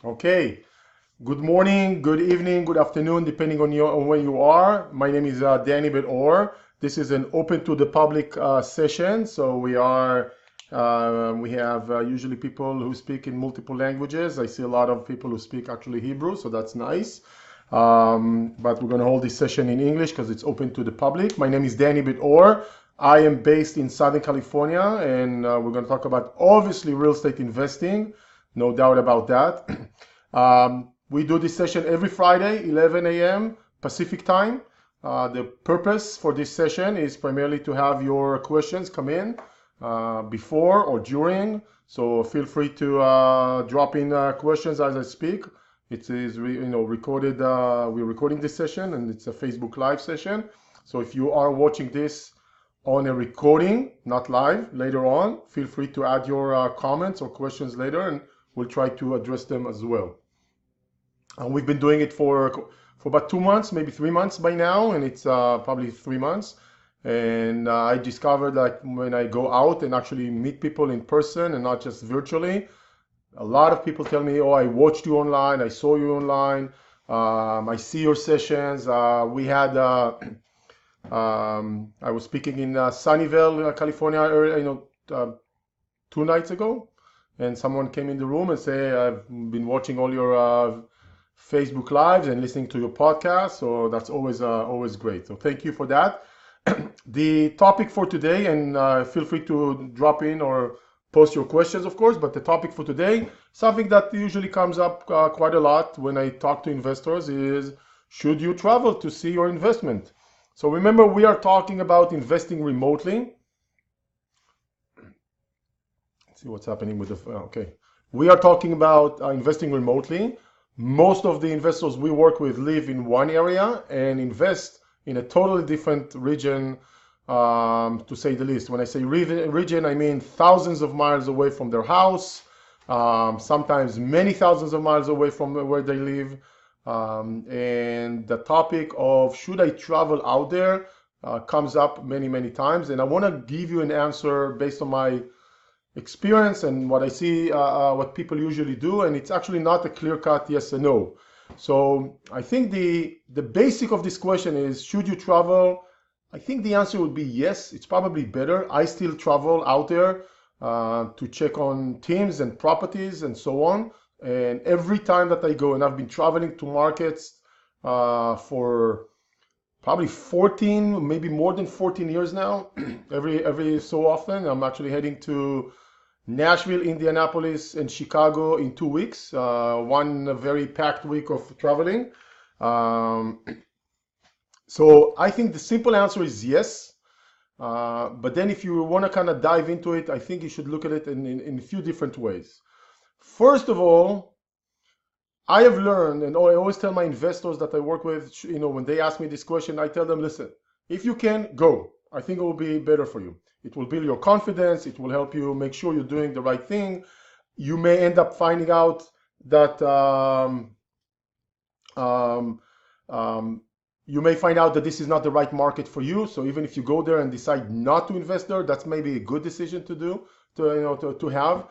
Okay. Good morning, good evening, good afternoon, depending on where you are. My name is Dani Beit-Or. This is an open to the public session. So we have usually people who speak in multiple languages. I see a lot of people who speak actually Hebrew, so that's nice. But we're going to hold this session in English because it's open to the public. My name is Dani Beit-Or. I am based in Southern California, and we're going to talk about obviously real estate investing. No doubt about that. We do this session every Friday, 11 a.m. Pacific time. The purpose for this session is primarily to have your questions come in before or during. So feel free to drop in questions as I speak. It is recorded. We're recording this session, and it's a Facebook Live session. So if you are watching this on a recording, not live, later on, feel free to add your comments or questions later, and we'll try to address them as well. We've been doing it for about 2 months, maybe 3 months by now, and it's probably 3 months. And I discovered that when I go out and actually meet people in person and not just virtually, a lot of people tell me, "Oh, I watched you online, I saw you online, I see your sessions." We had I was speaking in Sunnyvale, California, 2 nights ago, and someone came in the room and say, "I've been watching all your Facebook Lives and listening to your podcast." So that's always great. So thank you for that. The topic for today, and feel free to drop in or post your questions, of course, but the topic for today, something that usually comes up quite a lot when I talk to investors, is should you travel to see your investment? So remember, we are talking about investing remotely. Let's see what's happening with the, okay. We are talking about investing remotely. Most of the investors we work with live in one area and invest in a totally different region, to say the least. When I say region, I mean thousands of miles away from their house, sometimes many thousands of miles away from where they live. And the topic of should I travel out there comes up many times. And I want to give you an answer based on my experience and what I see, what people usually do, and it's actually not a clear-cut yes or no. So I think the basic of this question is, should you travel? I think the answer would be yes. It's probably better. I still travel out there to check on teams and properties and so on. And every time that I go, and I've been traveling to markets for probably 14, maybe more than 14 years now. every so often, I'm actually heading to Nashville, Indianapolis, and Chicago in 2 weeks. One very packed week of traveling. So I think the simple answer is yes. But then if you want to kind of dive into it, I think you should look at it in a few different ways. First of all, I have learned, and I always tell my investors that I work with, when they ask me this question, I tell them, listen, if you can, go. I think it will be better for you. It will build your confidence. It will help you make sure you're doing the right thing. You may end up finding out that you may find out that this is not the right market for you. So even if you go there and decide not to invest there, that's maybe a good decision to do, to have.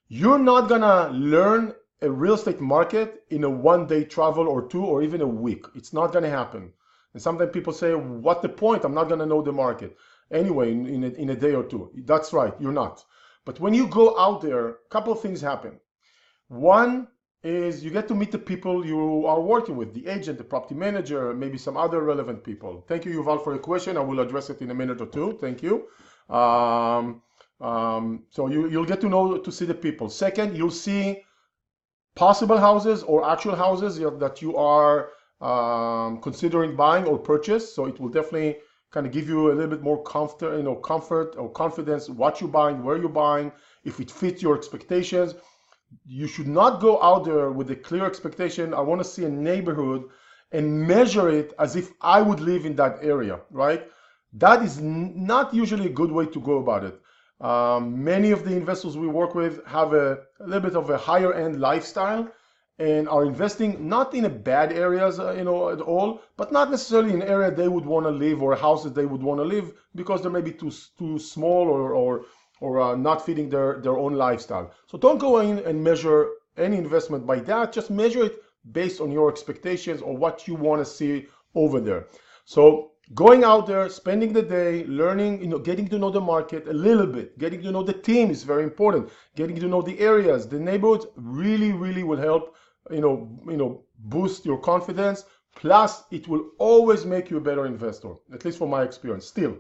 You're not gonna learn a real estate market in a 1-day travel or 2 or even a week. It's not gonna happen. And sometimes people say, what the point? I'm not gonna know the market. Anyway, in a day or 2. That's right, you're not. But when you go out there, a couple of things happen. One is you get to meet the people you are working with, the agent, the property manager, maybe some other relevant people. Thank you, Yuval, for your question. I will address it in a minute or 2. Thank you. So you'll get to see the people. Second, you'll see possible houses or actual houses that you are considering buying or purchase. So it will definitely kind of give you a little bit more comfort or confidence what you're buying, where you're buying, if it fits your expectations. You should not go out there with a clear expectation. I want to see a neighborhood and measure it as if I would live in that area, right? That is not usually a good way to go about it. Many of the investors we work with have a little bit of a higher end lifestyle and are investing not in a bad areas, at all, but not necessarily in an area they would want to live or houses they would want to live because they may be too small or not fitting their own lifestyle. So don't go in and measure any investment by that. Just measure it based on your expectations or what you want to see over there. So going out there, spending the day, learning, getting to know the market a little bit, getting to know the team is very important. Getting to know the areas, the neighborhoods really, really will help, boost your confidence. Plus, it will always make you a better investor, at least from my experience, still.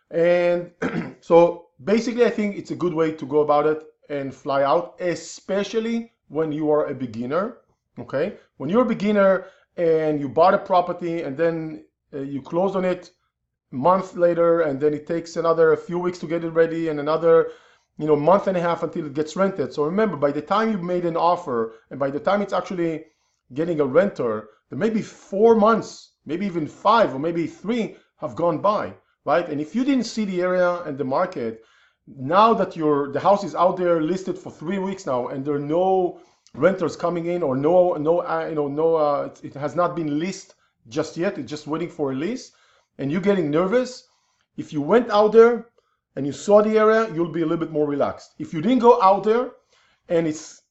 And so basically, I think it's a good way to go about it and fly out, especially when you are a beginner, okay? When you're a beginner and you bought a property and then you close on it a month later, and then it takes another few weeks to get it ready and another month and a half until it gets rented. So remember, by the time you've made an offer and by the time it's actually getting a renter, there may be 4 months, maybe even 5 or maybe 3 have gone by, right? And if you didn't see the area and the market, now that the house is out there listed for 3 weeks now and there are no renters coming in or it has not been leased just yet, it's just waiting for a lease, and you're getting nervous, if you went out there and you saw the area, you'll be a little bit more relaxed. If you didn't go out there and it's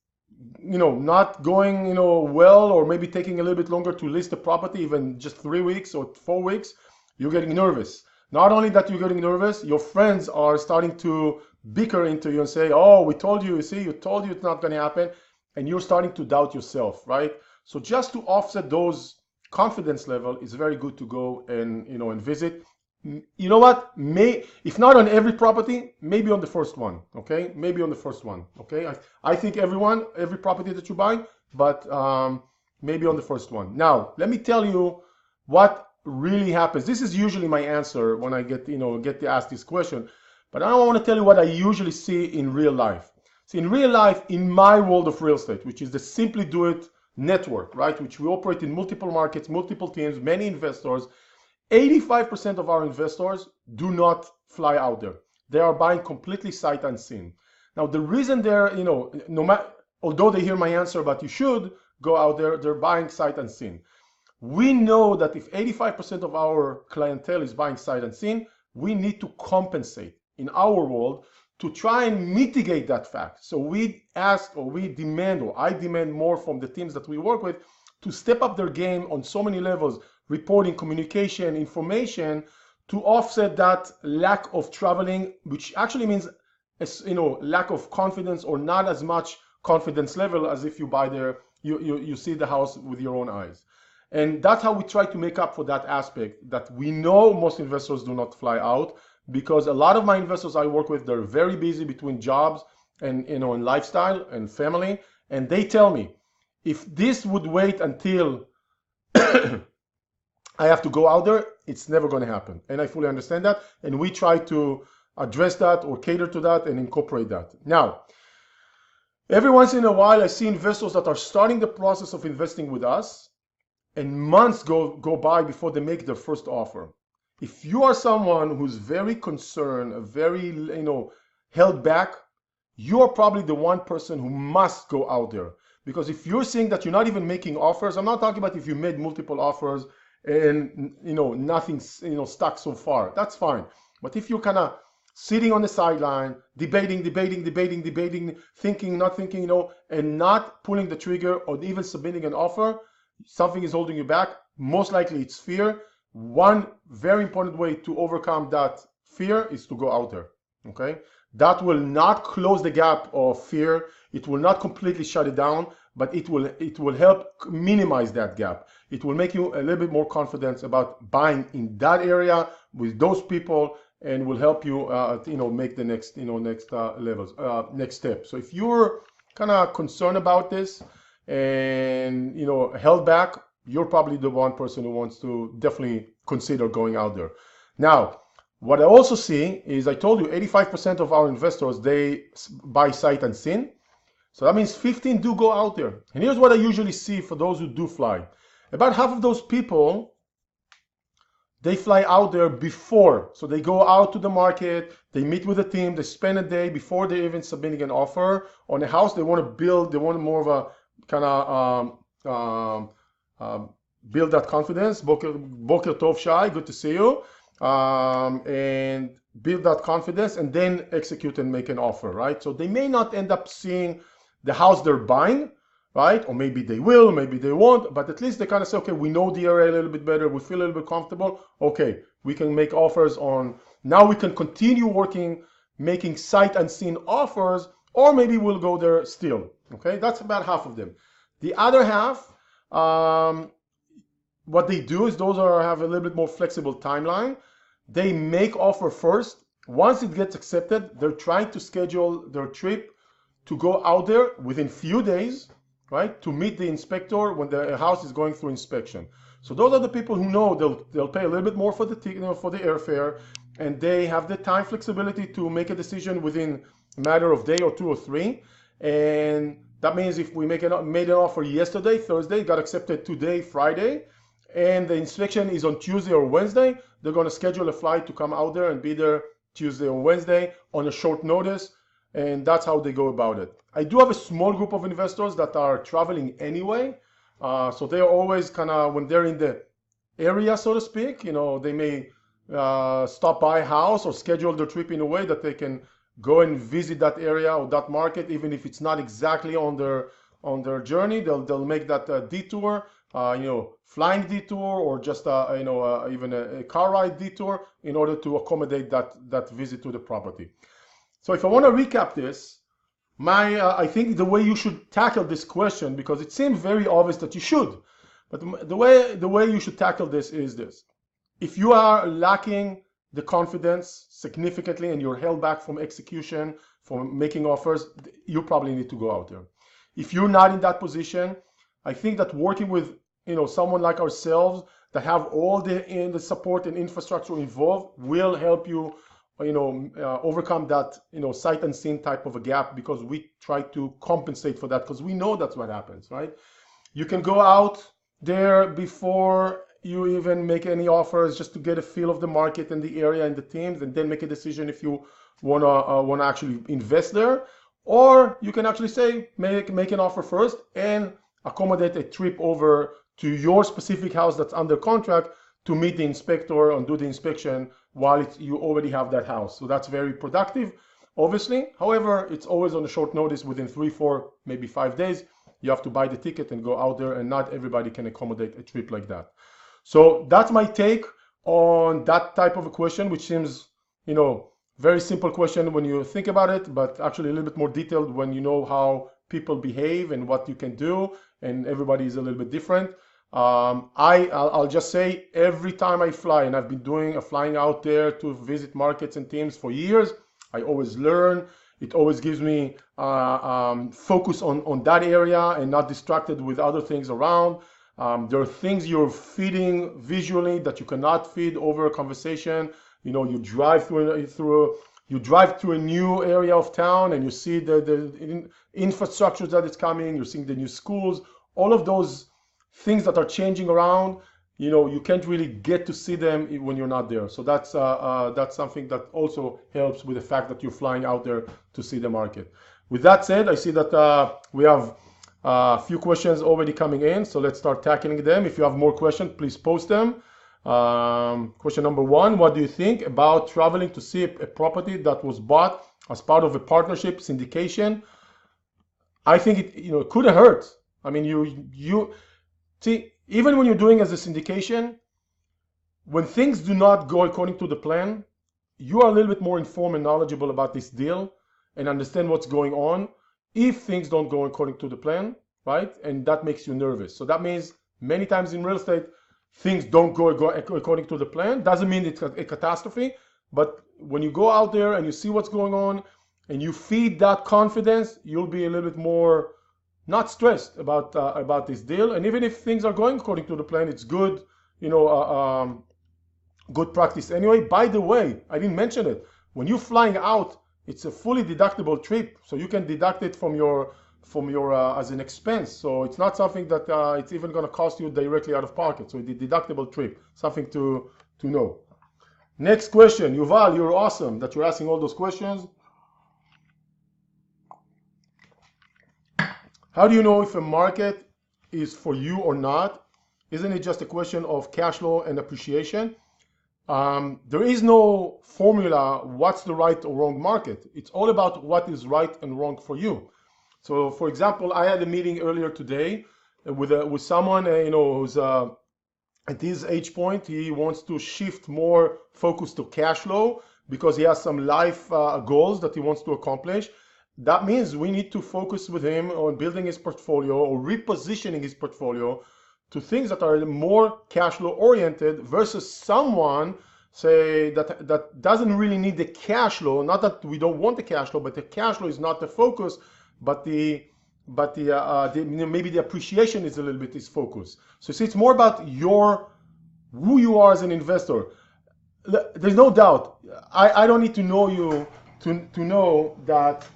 not going well, or maybe taking a little bit longer to list the property, even just 3 weeks or 4 weeks, you're getting nervous. Not only that you're getting nervous, your friends are starting to bicker into you and say, oh, we told you, you told you it's not going to happen, and you're starting to doubt yourself, right? So just to offset those confidence level, it's very good to go and and visit. You know what? If not on every property, maybe on the first one, okay? Maybe on the first one, okay? I think every property that you buy, but maybe on the first one. Now, let me tell you what really happens. This is usually my answer when I get to ask this question, but I want to tell you what I usually see in real life. See, in real life, in my world of real estate, which is the SimplyDoIt network, right? Which we operate in multiple markets, multiple teams, many investors. 85% of our investors do not fly out there. They are buying completely sight unseen. Now, the reason they're, although they hear my answer, but you should go out there, they're buying sight unseen. We know that if 85% of our clientele is buying sight unseen, we need to compensate in our world to try and mitigate that fact. So we ask, or we demand, or I demand more from the teams that we work with to step up their game on so many levels: reporting, communication, information, to offset that lack of traveling, which actually means lack of confidence, or not as much confidence level as if you buy there, you see the house with your own eyes. And that's how we try to make up for that aspect that we know most investors do not fly out, because a lot of my investors I work with, they're very busy between jobs and and lifestyle and family, and they tell me, if this would wait until I have to go out there, it's never going to happen. And I fully understand that, and we try to address that or cater to that and incorporate that. Now, every once in a while I see investors that are starting the process of investing with us, and months go by before they make their first offer. If you are someone who's very concerned, very held back, you're probably the one person who must go out there. Because if you're seeing that you're not even making offers, I'm not talking about if you made multiple offers and nothing's stuck so far, that's fine. But if you're kind of sitting on the sideline, debating, thinking, not thinking, and not pulling the trigger or even submitting an offer, something is holding you back. Most likely it's fear. One very important way to overcome that fear is to go out there, okay? That will not close the gap of fear. It will not completely shut it down, but it will help minimize that gap. It will make you a little bit more confident about buying in that area with those people, and will help you make the next next step. So if you're kind of concerned about this and held back, you're probably the one person who wants to definitely consider going out there. Now, what I also see is, I told you 85% of our investors, they buy sight unseen. So that means 15 do go out there. And here's what I usually see for those who do fly. About half of those people, they fly out there before. So they go out to the market, they meet with the team, they spend a day before they're even submitting an offer on a house they want to build. They want more of a kind of build that confidence. Boker Tov Shai, good to see you. And build that confidence and then execute and make an offer, right? So they may not end up seeing the house they're buying, right? Or maybe they will, maybe they won't, but at least they kind of say, okay, we know the area a little bit better, we feel a little bit comfortable, okay, we can make offers on, now we can continue working, making sight unseen offers, or maybe we'll go there still, okay? That's about half of them. The other half, what they do is those have a little bit more flexible timeline. They make offer first. Once it gets accepted, they're trying to schedule their trip to go out there within few days, right, to meet the inspector when the house is going through inspection. So those are the people who know they'll pay a little bit more for the ticket, for the airfare, and they have the time flexibility to make a decision within a matter of day or 2 or 3. And that means if we made an offer yesterday, Thursday, got accepted today, Friday, and the inspection is on Tuesday or Wednesday, they're going to schedule a flight to come out there and be there Tuesday or Wednesday on a short notice, and that's how they go about it. I do have a small group of investors that are traveling anyway, so they are always kind of, when they're in the area, so to speak, you know, they may stop by a house or schedule their trip in a way that they can go and visit that area or that market, even if it's not exactly on their journey. They'll make that detour, you know, flying detour, or just you know, even a car ride detour, in order to accommodate that visit to the property. So if I want to recap this, I think the way you should tackle this question, because it seems very obvious that you should, but the way you should tackle this is this: if you are lacking the confidence significantly and you're held back from execution, from making offers, you probably need to go out there. If you're not in that position, I think that working with, you know, someone like ourselves that have all the support and infrastructure involved will help you, you know, overcome that, you know, sight unseen type of a gap, because we try to compensate for that, because we know that's what happens, right? You can go out there before you even make any offers, just to get a feel of the market and the area and the teams, and then make a decision if you want to actually invest there. Or you can actually say, make an offer first and accommodate a trip over to your specific house that's under contract to meet the inspector and do the inspection while you already have that house. So that's very productive, obviously. However, it's always on a short notice, within 3, 4, maybe 5 days. You have to buy the ticket and go out there, and not everybody can accommodate a trip like that. So that's my take on that type of a question, which seems, you know, very simple question when you think about it, but actually a little bit more detailed when you know how people behave and what you can do, and everybody is a little bit different. I'll just say, every time I fly, and I've been doing flying out there to visit markets and teams for years, I always learn. It always gives me focus on that area and not distracted with other things around. There are things you're feeding visually that you cannot feed over a conversation. You know, you drive through a new area of town, and you see the infrastructure that is coming. You're seeing the new schools, all of those things that are changing around. You know, you can't really get to see them when you're not there. So that's something that also helps with the fact that you're flying out there to see the market. With that said, I see that we have a few questions already coming in, so let's start tackling them. If you have more questions, please post them. Question number 1: what do you think about traveling to see a property that was bought as part of a partnership syndication? I think it couldn't hurt. I mean, you see, even when you're doing as a syndication, when things do not go according to the plan, you are a little bit more informed and knowledgeable about this deal and understand what's going on if things don't go according to the plan, right? And that makes you nervous. So that means many times in real estate, things don't go according to the plan. Doesn't mean it's a catastrophe, but when you go out there and you see what's going on and you feed that confidence, you'll be a little bit more not stressed about this deal. And even if things are going according to the plan, it's good, good practice anyway. By the way, I didn't mention it. When you're flying out, it's a fully deductible trip, so you can deduct it from your as an expense. So it's not something that it's even going to cost you directly out of pocket. So it's a deductible trip, something to know. Next question, Yuval, you're awesome that you're asking all those questions. How do you know if a market is for you or not? Isn't it just a question of cash flow and appreciation? There is no formula what's the right or wrong market. It's all about what is right and wrong for you. So, for example, I had a meeting earlier today with someone, who's at this age point. He wants to shift more focus to cash flow because he has some life goals that he wants to accomplish. That means we need to focus with him on building his portfolio or repositioning his portfolio to things that are more cash flow oriented versus someone, say, that doesn't really need the cash flow. Not that we don't want the cash flow, but the cash flow is not the focus, but maybe the appreciation is a little bit his focus. So see, it's more about who you are as an investor. There's no doubt. I don't need to know you to know that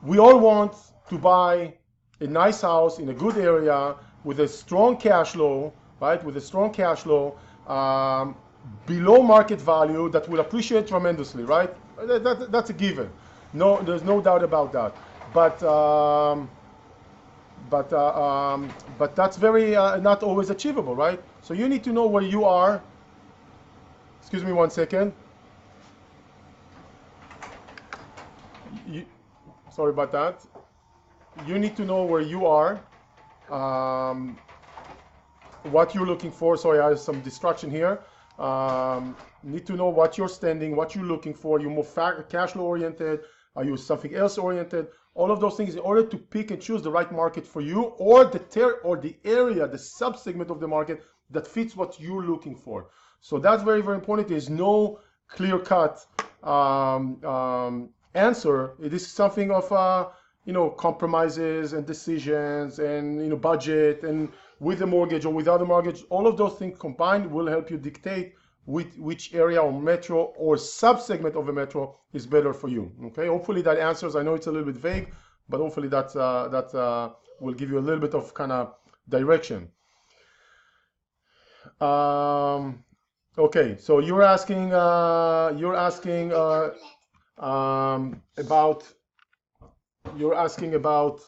we all want to buy a nice house in a good area with a strong cash flow, right? With a strong cash flow, below market value that will appreciate tremendously, right? That's a given. No, there's no doubt about that. But that's very not always achievable, right? So you need to know where you are. Excuse me 1 second. Sorry about that. You need to know where you are, what you're looking for. Sorry, I have some distraction here. Need to know what you're standing, what you're looking for. You're more cash flow oriented. Are you something else oriented? All of those things in order to pick and choose the right market for you, or the area, the sub-segment of the market that fits what you're looking for. So that's very, very important. There's no clear-cut answer. It is something of compromises and decisions and budget, and with the mortgage or without the mortgage. All of those things combined will help you dictate which area or metro or sub-segment of a metro is better for you. Okay, hopefully that answers. I know it's a little bit vague, but hopefully that will give you a little bit of kind of direction. Okay, so you're asking about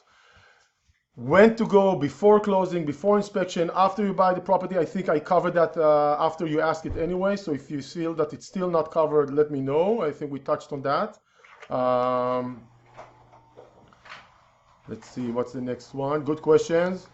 when to go before closing, before inspection, after you buy the property. I think I covered that after you ask it anyway. So if you feel that it's still not covered, let me know. I think we touched on that. Let's see, what's the next one? Good questions.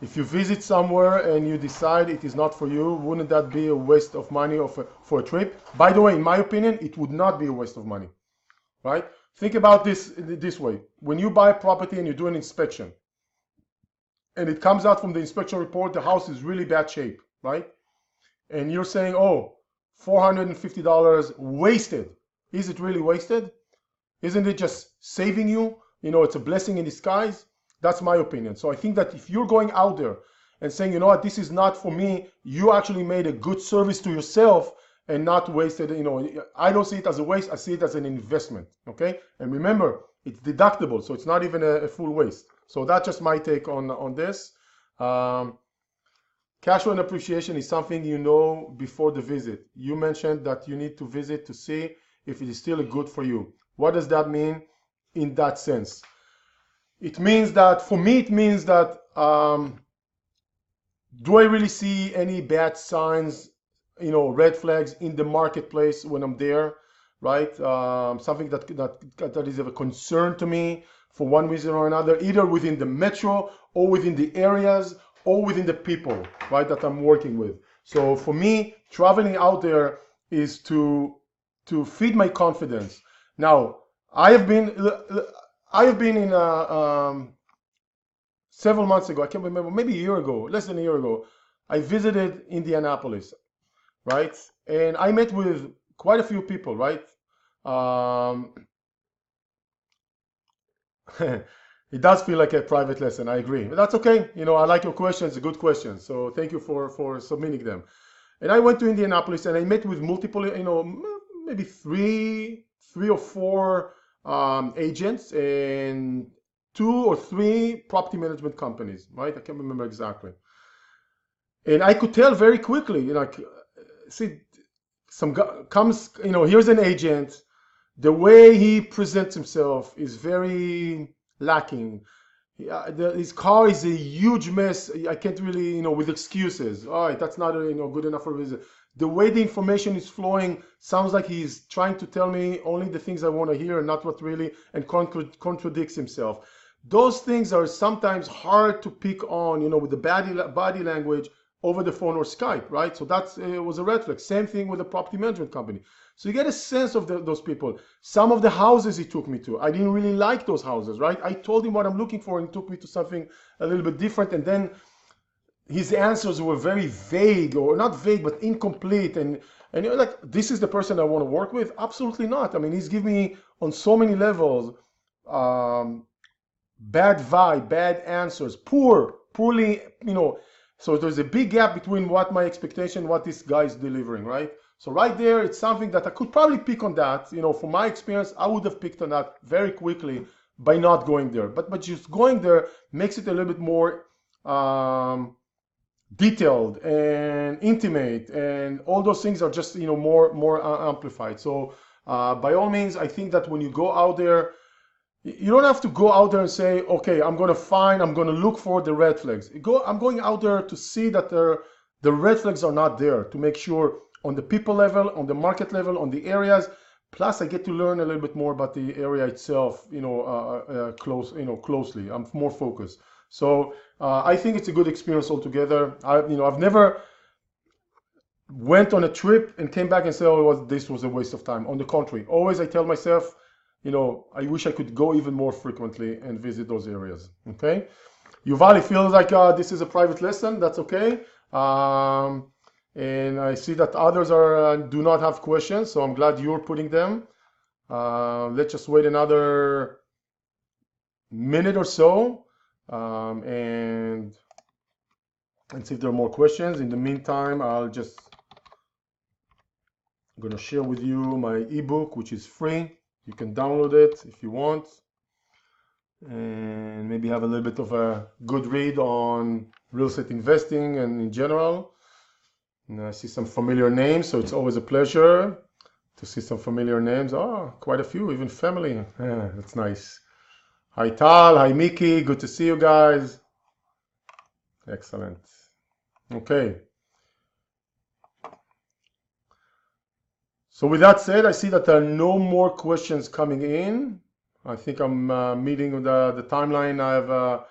If you visit somewhere and you decide it is not for you, wouldn't that be a waste of money for a trip? By the way, in my opinion, it would not be a waste of money, right? Think about this way. When you buy a property and you do an inspection, and it comes out from the inspection report, the house is really bad shape, right? And you're saying, oh, $450 wasted. Is it really wasted? Isn't it just saving you? It's a blessing in disguise. That's my opinion. So I think that if you're going out there and saying, you know what, this is not for me, you actually made a good service to yourself and not wasted. I don't see it as a waste. I see it as an investment. Okay. And remember, it's deductible, so it's not even a full waste. So that's just my take on this. Cash flow and appreciation is something you know before the visit. You mentioned that you need to visit to see if it is still good for you. What does that mean in that sense? It means that, for me, do I really see any bad signs, red flags in the marketplace when I'm there, right? Something that is of a concern to me for one reason or another, either within the metro or within the areas or within the people, right, that I'm working with. So for me, traveling out there is to feed my confidence. Now, I have been in several months ago, I can't remember, maybe a year ago, less than a year ago, I visited Indianapolis, right? And I met with quite a few people, right? It does feel like a private lesson, I agree. But that's okay. I like your questions, a good question. So thank you for submitting them. And I went to Indianapolis and I met with multiple, maybe three or four agents and 2 or 3 property management companies, right? I can't remember exactly. And I could tell very quickly, see, some guy comes, here's an agent. The way he presents himself is very lacking. His car is a huge mess. I can't really, with excuses. All right, that's not, good enough for a visit. The way the information is flowing sounds like he's trying to tell me only the things I want to hear and not what really, and contradicts himself. Those things are sometimes hard to pick on, with the body language over the phone or Skype, right? So it was a red flag. Same thing with the property management company. So you get a sense of those people. Some of the houses he took me to, I didn't really like those houses, right? I told him what I'm looking for and he took me to something a little bit different. And then his answers were very vague, or not vague, but incomplete. And you're like, this is the person I want to work with? Absolutely not. I mean, he's given me on so many levels, bad vibe, bad answers, poorly, so there's a big gap between what my expectation, what this guy is delivering, right? So right there, it's something that I could probably pick on that. From my experience, I would have picked on that very quickly by not going there. But just going there makes it a little bit more detailed and intimate, and all those things are just more amplified. So by all means, I think that when you go out there, you don't have to go out there and say, okay, I'm going to look for the red flags. I'm going out there to see that the red flags are not there, to make sure on the people level, on the market level, on the areas. Plus, I get to learn a little bit more about the area itself, closely. I'm more focused. So I think it's a good experience altogether. I've never went on a trip and came back and said, oh, this was a waste of time. On the contrary, always I tell myself, I wish I could go even more frequently and visit those areas. Okay, Yuval, it feels like this is a private lesson. That's okay. And I see that others do not have questions, so I'm glad you're putting them. Let's just wait another minute or so, and see if there are more questions. In the meantime, I'm going to share with you my ebook, which is free. You can download it if you want, and maybe have a little bit of a good read on real estate investing and in general. And I see some familiar names, so it's always a pleasure to see some familiar names. Oh, quite a few, even family. Yeah, that's nice. Hi Tal, hi Mickey, good to see you guys. Excellent. Okay. So with that said, I see that there are no more questions coming in. I think I'm meeting the timeline I've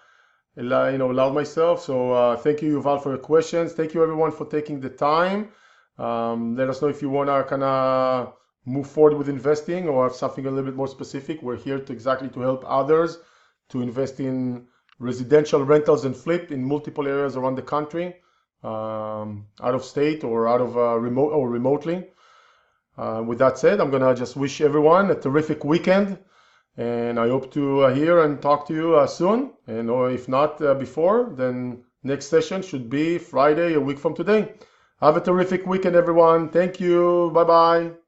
allowed myself. So thank you, Yuval, for your questions. Thank you, everyone, for taking the time. Let us know if you want to kind of move forward with investing or have something a little bit more specific. We're here to help others to invest in residential rentals and flip in multiple areas around the country, out of state or out of remotely. With that said, I'm gonna just wish everyone a terrific weekend, and I hope to hear and talk to you soon. And or if not before, then next session should be Friday, a week from today. Have a terrific weekend, everyone. Thank you. Bye bye.